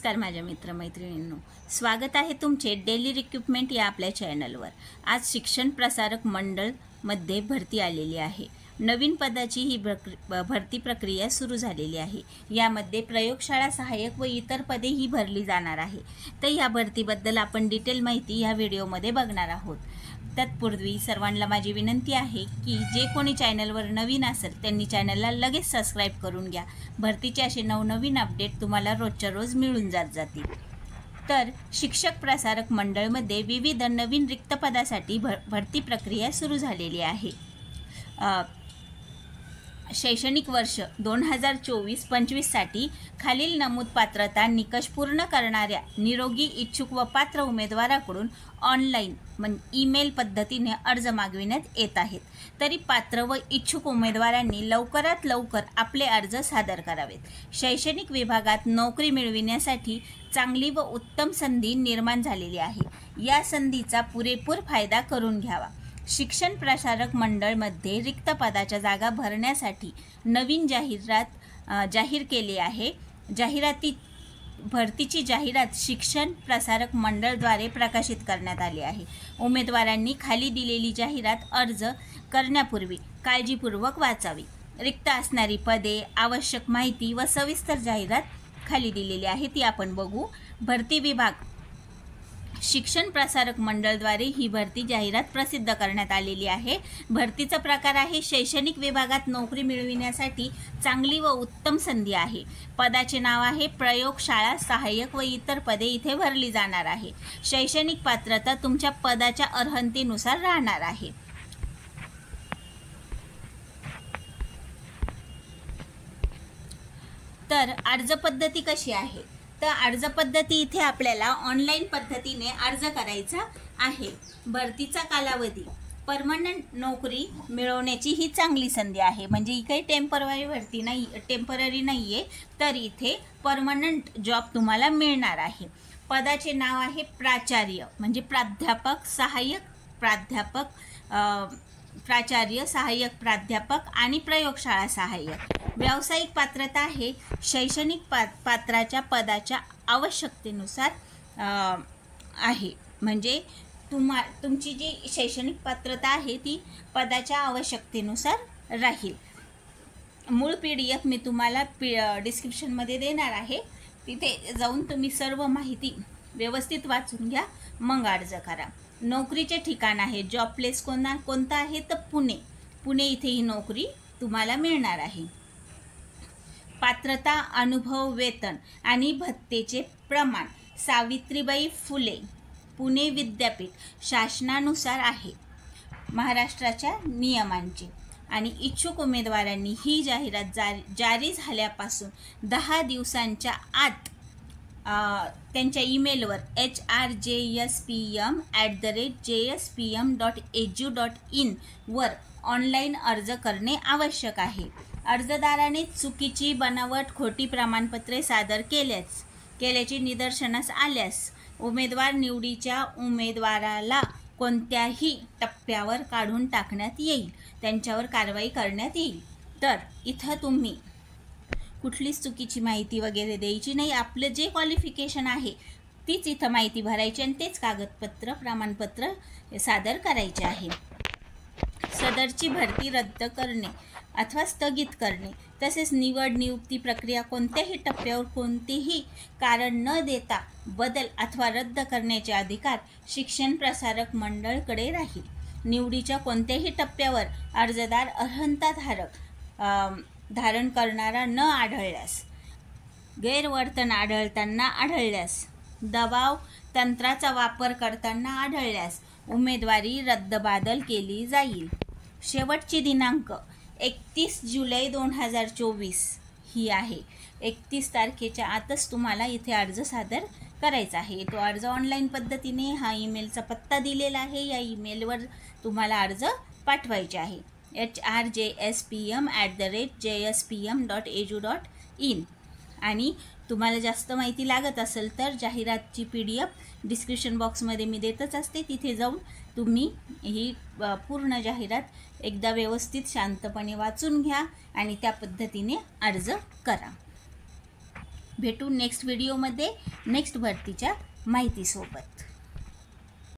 नमस्कार माझ्या मित्रमैत्रिणींनो, स्वागत आहे तुमचे डेली रिक्रुटमेंट या आपल्या चॅनलवर। आज शिक्षण प्रसारक मंडळ मध्ये भरती आलेली आहे। नवीन पदाची ही भरती प्रक्रिया सुरू झालेली आहे। यामध्ये प्रयोगशाळा सहाय्यक व इतर पदे ही भरली जाणार आहे। तर या भरतीबद्दल आपण डिटेल माहिती या व्हिडिओमध्ये बघणार आहोत। तत्पूर्वी सर्वांना माझी विनंती आहे की जे कोणी चॅनलवर नवीन असेल त्यांनी चॅनलला लगेच सबस्क्राइब करून घ्या। भरतीचे असे नवनवीन अपडेट तुम्हाला रोजच्या रोज मिळून जातील। तर शिक्षक प्रसारक मंडळमध्ये विविध नवीन रिक्त पदासाठी भरती प्रक्रिया सुरू झालेली आहे। शैक्षणिक वर्ष 2024-25 साठी खालील नमूद पात्रता निकष पूर्ण करणाऱ्या निरोगी इच्छुक व पात्र उमेदवाराकडून ऑनलाईन ईमेल पद्धतीने अर्ज मागविण्यात येत आहेत। तरी पात्र व इच्छुक उमेदवारांनी लवकरात लवकर आपले अर्ज सादर करावेत। शैक्षणिक विभागात नोकरी मिळविण्यासाठी चांगली व उत्तम संधी निर्माण झालेली आहे। या संधीचा पुरेपूर फायदा करून घ्यावा। शिक्षण प्रसारक मंडळ मध्ये रिक्त पदाच्या जागा भरण्यासाठी नवीन जाहिरात जाहीर केली आहे। भरतीची जाहिरात शिक्षण प्रसारक मंडळद्वारे प्रकाशित करण्यात आली आहे। उमेदवारांनी खाली दिलेली जाहिरात अर्ज करण्यापूर्वी काळजीपूर्वक वाचावी। रिक्त असणारी पदे, आवश्यक माहिती व सविस्तर जाहिरात खाली दिलेली आहे ती आपण बघू। भरती विभाग शिक्षण प्रसारक मंडळद्वारे ही भरती जाहिरात प्रसिद्ध करण्यात आलेली आहे। भरतीचा प्रकार आहे शैक्षणिक विभागात नोकरी मिळविण्यासाठी चांगली व उत्तम संधी आहे। पदाचे नाव आहे प्रयोगशाळा सहाय्यक व इतर पदे इथे भरली जाणार आहे। शैक्षणिक पात्रता तुमच्या पदाच्या अर्हतेनुसार राहणार आहे। तर अर्ज पद्धती कशी आहे? तर अर्ज पद्धती इथे आपल्याला ऑनलाईन पद्धतीने अर्ज करायचा आहे। भरतीचा कालावधी परमनंट नोकरी मिळवण्याची ही चांगली संधी आहे। म्हणजे ही काही टेम्पररी नाहीये, तर इथे परमनंट जॉब तुम्हाला मिळणार आहे। पदाचे नाव आहे प्राचार्य म्हणजे प्राध्यापक, सहाय्यक प्राध्यापक, प्राचार्य, सहाय्यक प्राध्यापक आणि प्रयोगशाळा सहाय्यक। व्यावसायिक पात्रता आहे शैक्षणिक पात्राच्या पदाच्या आवश्यकतेनुसार आहे। म्हणजे तुमची जी शैक्षणिक पात्रता आहे ती पदाच्या आवश्यकतेनुसार राहील। मूळ PDF मी तुम्हाला डिस्क्रिप्शनमध्ये देणार आहे, तिथे जाऊन तुम्ही सर्व माहिती व्यवस्थित वाचून घ्या, मग अर्ज करा। नोकरीचे ठिकाण आहे, जॉब प्लेस कोणता आहे तर पुणे इथे ही नोकरी तुम्हाला मिळणार आहे। पात्रता, अनुभव, वेतन आणि भत्तेचे प्रमाण सावित्रीबाई फुले पुणे विद्यापीठ शासनानुसार आहे, महाराष्ट्राच्या नियमांचे। आणि इच्छुक उमेदवारांनी ही जाहिरात जारी झाल्यापासून 10 दिवसांच्या आत त्यांच्या ईमेलवर hrjspm@jspm.edu.in वर ऑनलाईन अर्ज करणे आवश्यक आहे। अर्जदाराने चुकीची, बनावट, खोटी प्रमाणपत्रे सादर केल्याची निदर्शनास आल्यास उमेदवार निवडीच्या उमेदवाराला कोणत्याही टप्प्यावर काढून टाकण्यात येईल, त्यांच्यावर कारवाई करण्यात येईल। तर इथं तुम्ही कुठलीच चुकीची माहिती वगैरे द्यायची नाही। आपलं जे क्वालिफिकेशन आहे तीच इथं माहिती भरायची आणि तेच कागदपत्र, प्रमाणपत्र सादर करायचे आहे। सदरची भरती रद्द करणे अथवा स्थगित करणे तसेच नियुक्ती प्रक्रिया कोणत्याही टप्प्यावर कोणतेही कारण न देता बदल अथवा रद्द करण्याचे अधिकार शिक्षण प्रसारक मंडळकडे राहील। निवडीच्या कोणत्याही टप्प्यावर अर्जदार अर्हता धारण करणारा न आढळल्यास, गैरवर्तन आढळल्यास, दबाव तंत्राचा वापर करताना आढळल्यास उमेदवारी रद्दबातल केली जाईल। शेवटची दिनांक 31 जुलै 2024 ही आहे। 31 तारखेच्या आतच तुम्हाला इथे अर्ज सादर करायचा आहे। तो अर्ज ऑनलाईन पद्धतीने हा ईमेलचा पत्ता दिलेला आहे, या ईमेलवर तुम्हाला अर्ज पाठवायचे आहे hrjspm@jspm.edu.in। आणि तुम्हाला जास्त माहिती लागत असेल तर जाहिरातची PDF डिस्क्रिप्शन बॉक्समध्ये मी देतच असते, तिथे जाऊन तुम्ही ही पूर्ण जाहिरात एकदा व्यवस्थित शांतपणे वाचून घ्या आणि त्या पद्धतीने अर्ज करा। भेटू नेक्स्ट व्हिडिओमध्ये नेक्स्ट भरतीच्या माहितीसोबत.